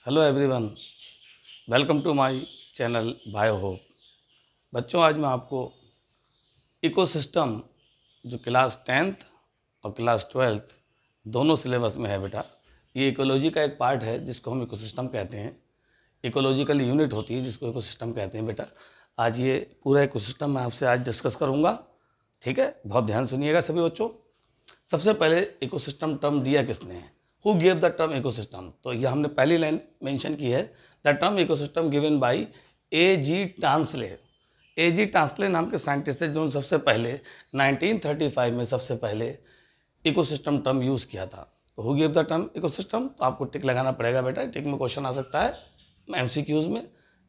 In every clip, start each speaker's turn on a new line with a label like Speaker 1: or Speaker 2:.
Speaker 1: Hello everyone, welcome to my channel bio hope. बच्चों, आज मैं आपको इकोसिस्टम जो क्लास 10th और क्लास 12th दोनों सिलेबस में है बेटा, ये इकोलॉजी का एक पार्ट है जिसको हम इकोसिस्टम कहते हैं। इकोलॉजिकल यूनिट होती है जिसको इकोसिस्टम कहते हैं बेटा। आज ये पूरा इकोसिस्टम मैं आपसे आज डिस्कस करूँगा, ठीक है। बहुत ध्यान सुनिएगा सभी बच्चों। सबसे पहले इकोसिस्टम टर्म दिया किसने है? Who give the term ecosystem? तो ये हमने पहली लाइन मेंशन की है, the term ecosystem given by A.G. Tansley. A.G. Tansley नाम के साइंटिस्ट थे जिन्होंने सबसे पहले 1935 में सबसे पहले इकोसिस्टम टर्म यूज़ किया था। तो who give the term ecosystem, तो आपको टिक लगाना पड़ेगा बेटा, टिक में क्वेश्चन आ सकता है MCQs में।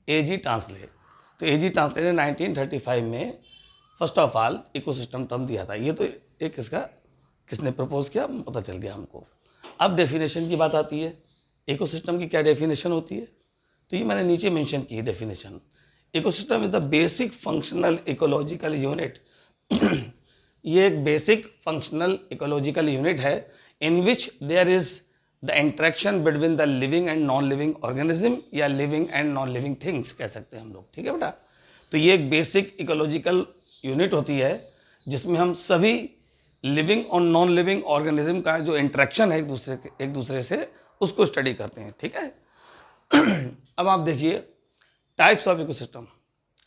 Speaker 1: A.G. टांसले। तो A.G. टांसले ने 1935 में first of all ecosystem term दिया था। ये तो एक इसका किसने प्रपोज किया पता चल गया हमको। अब डेफिनेशन की बात आती है, इकोसिस्टम की क्या डेफिनेशन होती है? तो ये मैंने नीचे मेंशन की है definition. Ecosystem is the basic functional ecological unit. ये एक बेसिक फंक्शनल इकोलॉजिकल यूनिट है in which there is the interaction between the living and non living organism, या living and non living things कह सकते हैं हम लोग, ठीक है बेटा। तो ये एक बेसिक इकोलॉजिकल यूनिट होती है जिसमें हम सभी लिविंग और नॉन लिविंग ऑर्गेनिज्म का जो इंटरेक्शन है एक दूसरे से उसको स्टडी करते हैं, ठीक है। अब आप देखिए types of ecosystem.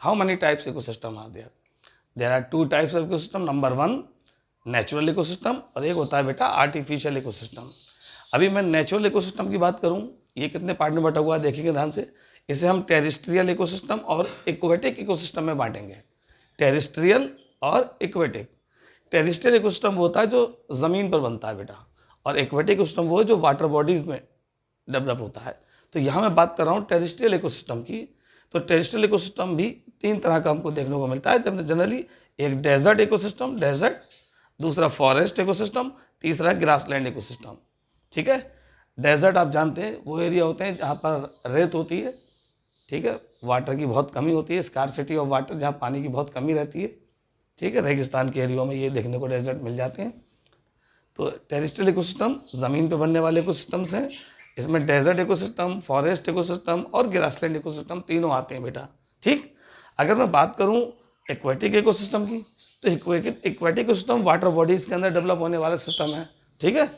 Speaker 1: How many types ecosystem are there? There are 2 types of ecosystem. Number 1 natural ecosystem और एक होता है बेटा आर्टिफिशियल इकोसिस्टम। अभी मैं नेचुरल इकोसिस्टम की बात करूं, ये कितने पार्ट में बटा हुआ है देखेंगे ध्यान से। इसे हम टेरेस्ट्रियल इकोसिस्टम और एक्वेटिक इकोसिस्टम में बांटेंगे। टेरेस्ट्रियल और एक्वेटिक। टेरेस्ट्रियल इकोसिस्टम वो होता है जो ज़मीन पर बनता है बेटा, और एक्वेटिक इकोसिस्टम वो है जो वाटर बॉडीज़ में डेवलप होता है। तो यहाँ मैं बात कर रहा हूँ टेरेस्ट्रियल इकोसिस्टम की। तो टेरेस्ट्रियल इकोसिस्टम भी 3 तरह का हमको देखने को मिलता है जनरली। एक डेजर्ट इकोसिस्टम, डेजर्ट, दूसरा फॉरेस्ट इकोसिस्टम, तीसरा ग्रासलैंड इकोसिस्टम, ठीक है। डेजर्ट आप जानते हैं वो एरिया होते हैं जहाँ पर रेत होती है, ठीक है, वाटर की बहुत कमी होती है, स्कार्सिटी ऑफ वाटर, जहाँ पानी की बहुत कमी रहती है, ठीक है। रेगिस्तान के एरियो में ये देखने को डेजर्ट मिल जाते हैं। तो टेरेस्ट्रियल इकोसिस्टम ज़मीन पे बनने वाले इकोसिस्टम्स हैं। इसमें डेजर्ट इकोसिस्टम, फॉरेस्ट इकोसिस्टम और ग्रासलैंड इकोसिस्टम तीनों आते हैं बेटा, ठीक। अगर मैं बात करूं एक्वेटिक इकोसिस्टम की, तो एक्वेटिक इकोसिस्टम वाटर बॉडीज़ के अंदर डेवलप होने वाला सिस्टम है, ठीक है।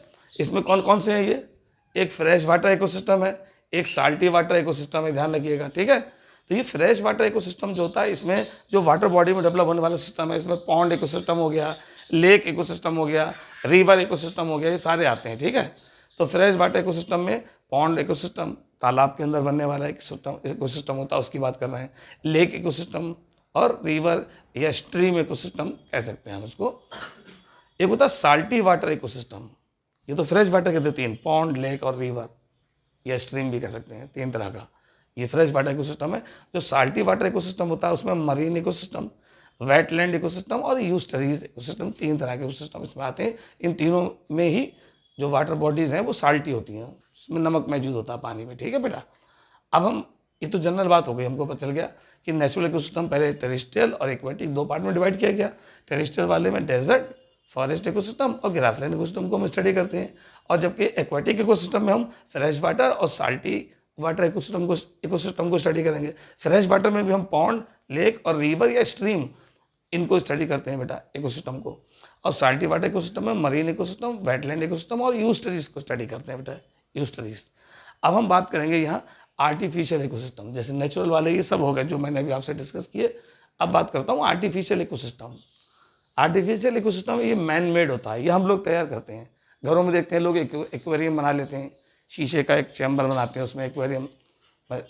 Speaker 1: इसमें कौन कौन से हैं ये? एक फ्रेश वाटर इकोसिस्टम है, एक साल्टी वाटर इकोसिस्टम है, ध्यान रखिएगा, ठीक है। तो ये फ्रेश वाटर इकोसिस्टम जो होता है, इसमें जो वाटर बॉडी में डेवलप होने वाला सिस्टम है, इसमें पॉन्ड इकोसिस्टम हो गया, लेक इकोसिस्टम हो गया, रिवर इकोसिस्टम हो गया, ये सारे आते हैं, ठीक है। तो फ्रेश वाटर इकोसिस्टम में पॉन्ड इकोसिस्टम, तालाब के अंदर बनने वाला इकोसिस्टम होता है, उसकी बात कर रहे हैं। लेक इकोसिस्टम और रिवर या स्ट्रीम इकोसिस्टम कह सकते हैं हम उसको। एक होता है साल्टी वाटर इकोसिस्टम। ये तो फ्रेश वाटर के 3, पॉन्ड, लेक और रिवर या स्ट्रीम भी कह सकते हैं, 3 तरह का ये फ्रेश वाटर इकोसिस्टम है। जो साल्टी वाटर इकोसिस्टम होता है उसमें मरीन इकोसिस्टम, वेटलैंड इकोसिस्टम और यूस्टरीज इकोसिस्टम, 3 तरह के इकोसिस्टम इसमें आते हैं। इन तीनों में ही जो वाटर बॉडीज़ हैं वो साल्टी होती हैं, उसमें नमक मौजूद होता है पानी में, ठीक है बेटा। अब हम, ये तो जनरल बात हो गई, हमको पता चल गया कि नेचुरल इकोसिस्टम पहले टेरेस्ट्रियल और एक्वेटिक 2 पार्ट में डिवाइड किया गया। टेरेस्ट्रियल वाले में डेजर्ट, फॉरेस्ट इकोसिस्टम और ग्रासलैंड इकोसिस्टम को हम स्टडी करते हैं, और जबकि एक्वेटिक इकोसिस्टम में हम फ्रेश वाटर और साल्टी वाटर इकोसिस्टम को स्टडी करेंगे। फ्रेश वाटर में भी हम पॉन्ड, लेक और रिवर या स्ट्रीम इनको स्टडी करते हैं बेटा इकोसिस्टम को, और साल्टी वाटर इकोसिस्टम में मरीन इकोसिस्टम, वेटलैंड इकोसिस्टम और यूस्टरीज को स्टडी करते हैं बेटा, यूस्टरीज। अब हम बात करेंगे यहाँ आर्टिफिशियल इकोसिस्टम। जैसे नेचुरल वाले ये सब हो गए जो मैंने अभी आपसे डिस्कस किए। अब बात करता हूँ आर्टिफिशियल इकोसिस्टम। आर्टिफिशियल इकोसिस्टम ये मैन मेड होता है, ये हम लोग तैयार करते हैं। घरों में देखते हैं लोग एक्वेरियम बना लेते हैं, शीशे का एक चैम्बर बनाते हैं, उसमें एक्वेरियम,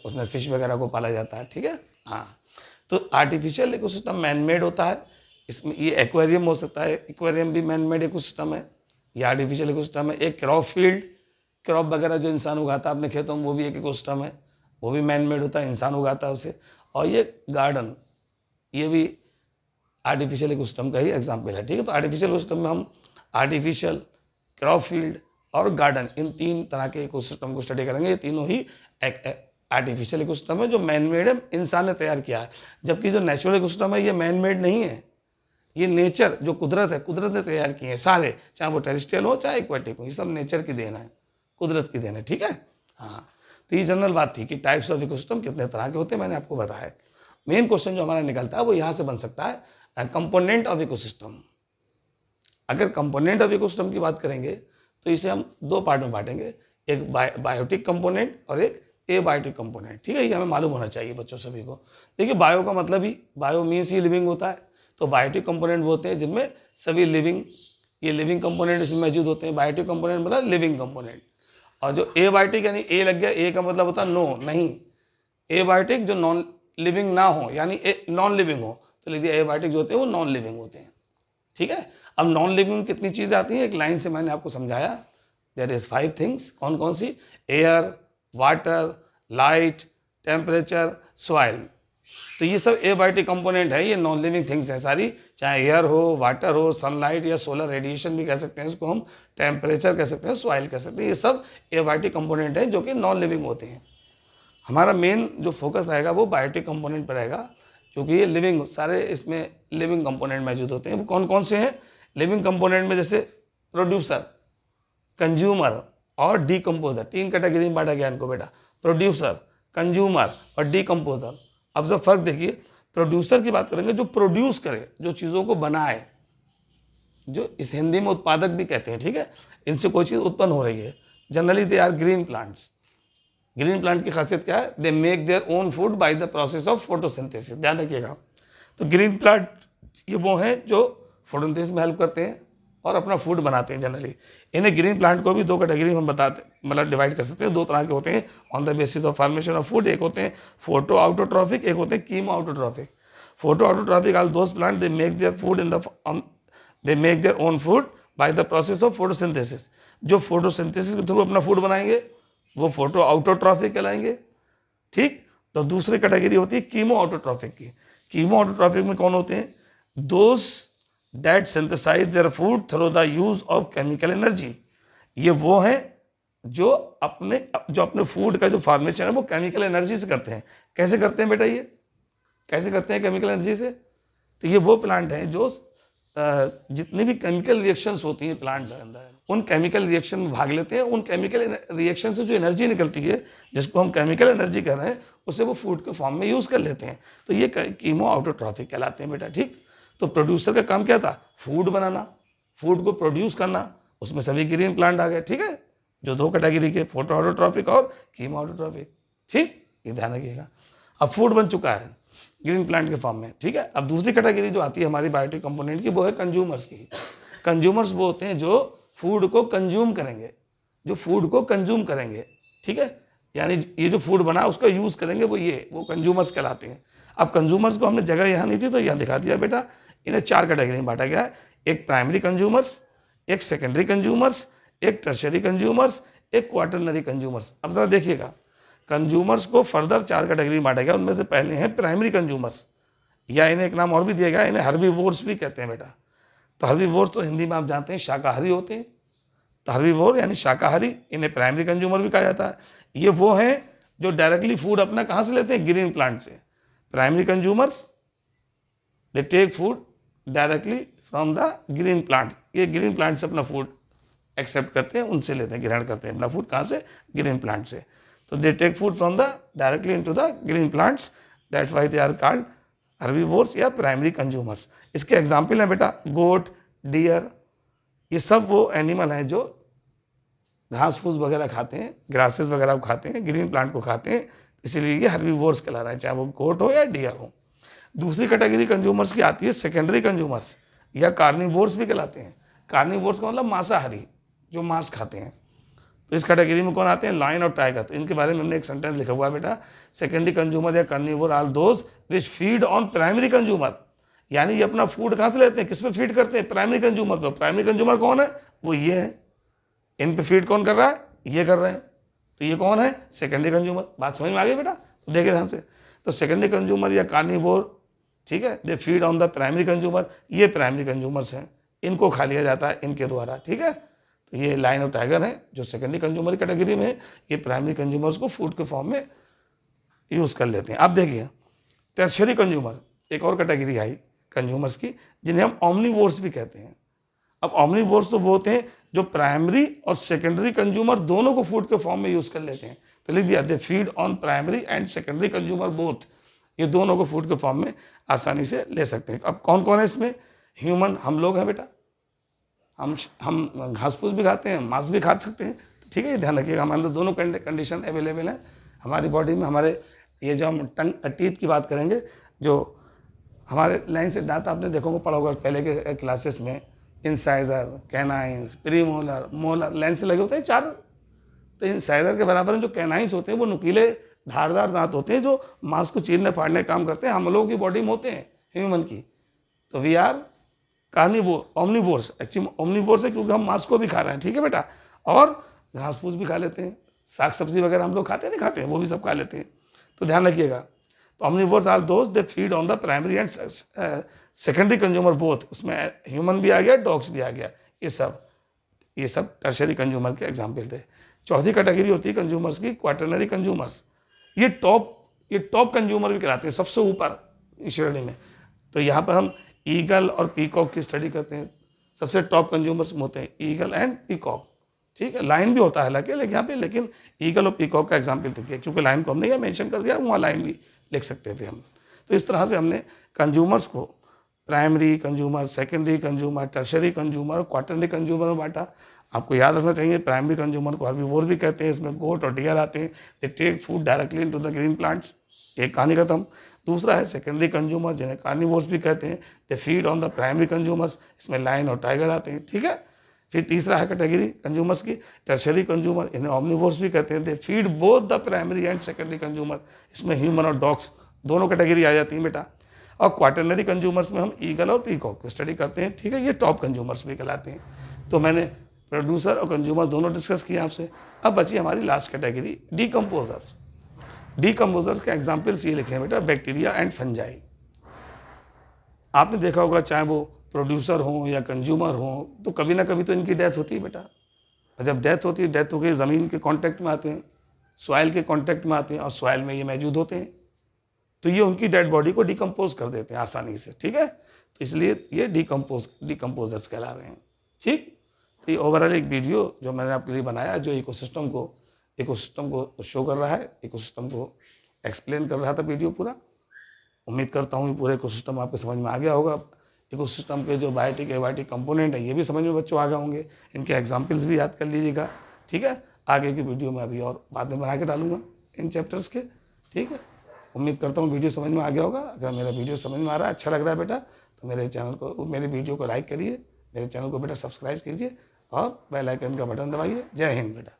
Speaker 1: उसमें फिश वगैरह को पाला जाता है, ठीक है। हाँ, तो आर्टिफिशियल इकोसिस्टम मैन मेड होता है। इसमें ये एक्वेरियम हो सकता है, एक्वेरियम भी मैन मेड इकोसिस्टम है, ये आर्टिफिशियल इकोसिस्टम है। एक क्रॉप फील्ड, क्रॉप वगैरह जो इंसान उगाता है अपने खेतों में, वो भी एक इकोसिस्टम है, वो भी मैन मेड होता है, इंसान उगाता है उसे। और ये गार्डन, ये भी आर्टिफिशियल इकोसिस्टम का ही एग्जाम्पल है, ठीक है। तो आर्टिफिशियल इकोसिस्टम में हम आर्टिफिशियल, क्रॉप फील्ड और गार्डन, इन 3 तरह के इकोसिस्टम को स्टडी करेंगे। ये तीनों ही आर्टिफिशियल इकोसिस्टम है जो मैन मेड है, इंसान ने तैयार किया है। जबकि जो नेचुरल इकोसिस्टम है ये मैन मेड नहीं है, ये नेचर जो कुदरत है, कुदरत ने तैयार किए हैं सारे, चाहे वो टेरेस्ट्रियल हो चाहे एक्वेटिक हो, ये सब नेचर की देन है, कुदरत की देन है, ठीक है। हाँ, तो ये जनरल बात थी कि टाइप्स ऑफ इकोसिस्टम कितने तरह के होते हैं, मैंने आपको बताया। मेन क्वेश्चन जो हमारा निकलता है वो यहाँ से बन सकता है, कंपोनेंट ऑफ इकोसिस्टम। अगर कंपोनेंट ऑफ इकोसिस्टम की बात करेंगे तो इसे हम दो पार्ट में बांटेंगे, एक बायोटिक कंपोनेंट और एक एबायोटिक कंपोनेंट। ठीक है, ये हमें मालूम होना चाहिए बच्चों सभी को। देखिए बायो का मतलब ही, बायो मीन्स ये लिविंग होता है, तो बायोटिक कंपोनेंट वो होते हैं जिनमें सभी लिविंग, ये लिविंग कंपोनेंट इसमें मौजूद होते हैं। बायोटिक कंपोनेंट मतलब लिविंग कंपोनेंट। और जो एबायोटिक यानी ए लग गया, ए का मतलब होता है नो, नहीं। एबायोटिक जो नॉन लिविंग ना हो यानी नॉन लिविंग हो, तो लिख दिया एबायोटिक जो होते हैं वो नॉन लिविंग होते हैं। ठीक है, अब नॉन लिविंग कितनी चीज़ें आती हैं, एक लाइन से मैंने आपको समझाया। देयर इज 5 थिंग्स, कौन कौन सी? Air, water, light, temperature, soil. तो ये सब एबायोटिक कंपोनेंट है, ये नॉन लिविंग थिंग्स हैं सारी, चाहे एयर हो, वाटर हो, सनलाइट या सोलर रेडिएशन भी कह सकते हैं इसको हम, टेम्परेचर कह सकते हैं, सॉइल कह सकते हैं। ये सब एबायोटिक कंपोनेंट हैं जो कि नॉन लिविंग होते हैं। हमारा मेन जो फोकस रहेगा वो बायोटिक कंपोनेंट पर रहेगा, क्योंकि ये लिविंग, सारे इसमें लिविंग कंपोनेंट मौजूद होते हैं। वो कौन कौन से हैं लिविंग कंपोनेंट में? जैसे प्रोड्यूसर, कंज्यूमर और डीकम्पोजर। 3 कैटेगरी में बांटा गया इनको बेटा, प्रोड्यूसर, कंज्यूमर और डीकम्पोजर। अब जब फर्क देखिए, प्रोड्यूसर की बात करेंगे जो प्रोड्यूस करे, जो चीज़ों को बनाए, जो इस हिंदी में उत्पादक भी कहते हैं। ठीक है, इनसे कोई चीज़ उत्पन्न हो रही है। Generally they are green plants. Green plant की खासियत क्या है? They make their own food by the process of photosynthesis. ध्यान रखिएगा, तो ग्रीन प्लांट ये वो हैं जो फोटोसिंथेसिस में हेल्प करते हैं और अपना फूड बनाते हैं। जनरली इन्हें ग्रीन प्लांट को भी 2 कैटेगरी में बताते, मतलब डिवाइड कर सकते हैं। 2 तरह के होते हैं on the basis of formation of food. एक होते हैं फोटो ऑटोट्रॉफिक, एक होते हैं chemo autotrophic. Photo autotrophic are those plant they make their food in the they make their own food by the process of photosynthesis. जो photosynthesis के through अपना food बनाएंगे वो फोटो ऑटोट्रॉफिक कहलाएंगे। ठीक, तो दूसरी कैटेगरी होती है कीमो ऑटोट्रॉफिक की। कीमो ऑटोट्रॉफिक में कौन होते हैं? Those that synthesize their food through the use of chemical energy. ये वो हैं जो अपने फूड का जो फॉर्मेशन है वो केमिकल एनर्जी से करते हैं। कैसे करते हैं बेटा? ये कैसे करते हैं केमिकल एनर्जी से? तो ये वो प्लांट हैं जो जितनी भी केमिकल रिएक्शंस होती हैं प्लांट्स के अंदर, उन केमिकल रिएक्शन में भाग लेते हैं। उन केमिकल रिएक्शन से जो एनर्जी निकलती है, जिसको हम केमिकल एनर्जी कह रहे हैं, उसे वो फूड के फॉर्म में यूज़ कर लेते हैं। तो ये कीमो ऑटोट्रॉफिक कहलाते हैं बेटा। ठीक, तो प्रोड्यूसर का काम क्या था? फूड बनाना, फूड को प्रोड्यूस करना। उसमें सभी ग्रीन प्लांट आ गए। ठीक है, जो 2 कैटेगरी के, फोटो ऑटोट्रॉफिक और कीमो ऑटोट्रॉफिक। ठीक, ये ध्यान रखिएगा। अब फूड बन चुका है ग्रीन प्लांट के फॉर्म में। ठीक है, अब दूसरी कैटेगरी जो आती है हमारी बायोटिक कंपोनेंट की, वो है कंज्यूमर्स की। कंज्यूमर्स वो होते हैं जो फूड को कंज्यूम करेंगे, जो फूड को कंज्यूम करेंगे। ठीक है, यानी ये जो फूड बना उसका यूज़ करेंगे, वो कंज्यूमर्स कहलाते हैं। अब कंज्यूमर्स को हमने जगह यहाँ नहीं थी तो यहाँ दिखा दिया बेटा। इन्हें 4 कैटेगरी में बांटा गया है, एक प्राइमरी कंज्यूमर्स, एक सेकेंडरी कंज्यूमर्स, एक टर्शरी कंज्यूमर्स, एक क्वाटरनरी कंज्यूमर्स। अब जरा देखिएगा, कंज्यूमर्स को फर्दर 4 कैटेगरी में बांटा गया। उनमें से पहले हैं प्राइमरी कंज्यूमर्स, या इन्हें एक नाम और भी दिया गया, इन्हें हर्बीवोर्स भी कहते हैं बेटा। तो हर्बीवोर्स तो हिंदी में आप जानते हैं शाकाहारी होते हैं, तो हर्बीवोर यानी शाकाहारी, इन्हें प्राइमरी कंज्यूमर भी कहा जाता है। ये वो हैं जो डायरेक्टली फूड अपना कहाँ से लेते हैं? ग्रीन प्लांट से। Primary consumers they take food directly from the green plant. ये ग्रीन प्लांट से अपना फूड एक्सेप्ट करते हैं, उनसे लेते हैं, ग्रहण करते हैं अपना फूड। कहाँ से? ग्रीन प्लांट से। तो they take food from the directly into the green plants, that's why they are called herbivores या प्राइमरी कंज्यूमर्स। इसके एग्जाम्पल हैं बेटा गोट, डियर, ये सब वो एनिमल हैं जो घास फूस वगैरह खाते हैं, ग्रासेस वगैरह को खाते हैं, ग्रीन प्लांट को खाते हैं, इसीलिए ये हर्बीवोर्स कहला रहा है, चाहे वो गोट हो या डियर हो। दूसरी कैटेगरी कंज्यूमर्स की आती है सेकेंडरी कंज्यूमर्स, या कार्निवोर्स भी कहलाते हैं। कार्निवोर्स का मतलब मांसाहारी, जो मांस खाते हैं। तो इस कैटेगरी में कौन आते हैं? लायन और टाइगर। तो इनके बारे में हमने एक सेंटेंस लिखा हुआ है बेटा, सेकेंडरी कंज्यूमर या carnivore are those which feed on primary consumer. यानी ये अपना फूड कहाँ से लेते हैं? किस पे फीड करते हैं? प्राइमरी कंज्यूमर को। प्राइमरी कंज्यूमर कौन है? वो ये है। इन पे फीड कौन कर रहा है? ये कर रहे हैं। तो ये कौन है? Secondary consumer. बात समझ में आ गई बेटा? तो देखिए ध्यान से, तो सेकेंडरी कंज्यूमर या कार्निवोर, ठीक है, दे feed on the primary consumer. ये प्राइमरी कंज्यूमर्स हैं, इनको खा लिया जाता है इनके द्वारा। ठीक है, तो ये लायन और टाइगर हैं जो सेकेंडरी कंज्यूमर कैटेगरी में है, ये प्राइमरी कंज्यूमर्स को फूड के फॉर्म में यूज़ कर लेते हैं। अब देखिए टर्शरी कंज्यूमर, एक और कैटेगरी आई कंज्यूमर्स की, जिन्हें हम ओमनीवोर्स भी कहते हैं। अब ओमनीवोर्स तो वो होते हैं जो प्राइमरी और सेकेंडरी कंज्यूमर दोनों को फूड के फॉर्म में यूज़ कर लेते हैं। तो लिख दिया, दे feed on primary and secondary consumer both, ये दोनों को फूड के फॉर्म में आसानी से ले सकते हैं। अब कौन कौन है इसमें? ह्यूमन, हम लोग हैं बेटा, हम घास फूस भी खाते हैं, मांस भी खा सकते हैं, ठीक है, ये ध्यान रखिएगा। हमारे अंदर दोनों कंडीशन अवेलेबल है हमारी बॉडी में। हमारे ये जो हम टीथ की बात करेंगे, जो हमारे लाइन से दांत आपने देखोगे पढ़ा होगा पहले के क्लासेस में, incisor, canines, premolar, molar, line से लगे होते हैं 4। तो इंसाइजर के बराबर में जो कैनाइंस होते हैं वो नुकीले धारदार दांत होते हैं जो मांस को चीरने फाड़ने का काम करते हैं, हम लोगों की बॉडी में होते हैं ह्यूमन की। तो we are carnivore, omnivores, actually omnivores है क्योंकि हम मांस को भी खा रहे हैं, ठीक है बेटा, और घास फूस भी खा लेते हैं, साग सब्जी वगैरह हम लोग खाते नहीं खाते हैं, वो भी सब खा लेते हैं। तो ध्यान रखिएगा। तो omnivores are those they feed on the primary and secondary consumer both, उसमें ह्यूमन भी आ गया, डॉग्स भी आ गया, ये सब टर्शरी कंज्यूमर के एग्जाम्पल थे। चौथी कैटेगरी होती है कंज्यूमर्स की, क्वाटरनरी कंज्यूमर्स। ये टॉप कंज्यूमर भी कहलाते हैं, सबसे ऊपर इस श्रेणी में। तो यहाँ पर हम ईगल और पीकॉक की स्टडी करते हैं, सबसे टॉप कंज्यूमर्स होते हैं ईगल एंड पीकॉक, ठीक है। लाइन भी होता है हालांकि यहाँ पे, लेकिन ईगल और पीकॉक का एग्जाम्पल देखिए, क्योंकि लाइन को हमने यहाँ मेंशन कर दिया, वहाँ लाइन भी लिख सकते थे हम। तो इस तरह से हमने कंज्यूमर्स को primary consumer, secondary consumer, tertiary consumer, quaternary consumer में बांटा। आपको याद रखना चाहिए, प्राइमरी कंज्यूमर को हर्बीवोर भी कहते हैं, इसमें गोट और डियर आते हैं, they take food directly into the green plants, एक कहानी खत्म। दूसरा है सेकेंडरी कंज्यूमर, जिन्हें कार्निवोर्स भी कहते हैं, दे feed on the primary consumers, इसमें लायन और टाइगर आते हैं, ठीक है। फिर तीसरा है कैटेगरी कंज्यूमर्स की टर्शरी कंज्यूमर, इन्हें ओमनिवोर्स भी कहते हैं, they feed both the primary and secondary consumer, इसमें ह्यूमन और डॉग्स दोनों कैटेगरी आ जाती है बेटा। और क्वाटरनरी कंज्यूमर्स में हम ईगल और पीकॉक की स्टडी करते हैं, ठीक है, ये टॉप कंज्यूमर्स भी कहलाते हैं। तो मैंने प्रोड्यूसर और कंज्यूमर दोनों डिस्कस किया आपसे। अब बची हमारी लास्ट कैटेगरी डीकम्पोजर्स। डीकम्पोजर्स के एग्जाम्पल्स ये लिखे हैं बेटा, बैक्टीरिया एंड फंजाई। आपने देखा होगा चाहे वो प्रोड्यूसर हो या कंज्यूमर हो, तो कभी ना कभी तो इनकी डेथ होती है बेटा। और जब डेथ होती है, डेथ होकर ज़मीन के कांटेक्ट में आते हैं, सॉइल के कांटेक्ट में आते हैं, और सॉइल में ये मौजूद होते हैं, तो ये उनकी डेड बॉडी को डिकम्पोज कर देते हैं आसानी से, ठीक है। तो इसलिए ये डीकम्पोजर्स कहला रहे हैं, ठीक। तो ये ओवरऑल एक वीडियो जो मैंने आपके लिए बनाया, जो इकोसिस्टम को शो कर रहा है, इकोसिस्टम को एक्सप्लेन कर रहा था वीडियो पूरा। उम्मीद करता हूँ पूरा इकोसिस्टम आपको समझ में आ गया होगा। इकोसिस्टम के जो बायोटिक एबायोटिक कंपोनेंट है, ये भी समझ में बच्चों आ गए होंगे, इनके एग्जाम्पल्स भी याद कर लीजिएगा, ठीक है। आगे की वीडियो में अभी और बाद में बना के डालूंगा इन चैप्टर्स के, ठीक है। उम्मीद करता हूँ वीडियो समझ में आ गया होगा। अगर मेरा वीडियो समझ में आ रहा है, अच्छा लग रहा है बेटा, तो मेरे वीडियो को लाइक करिए, मेरे चैनल को बेटा सब्सक्राइब कीजिए और बेल आइकन का बटन दबाइए। जय हिंद बेटा।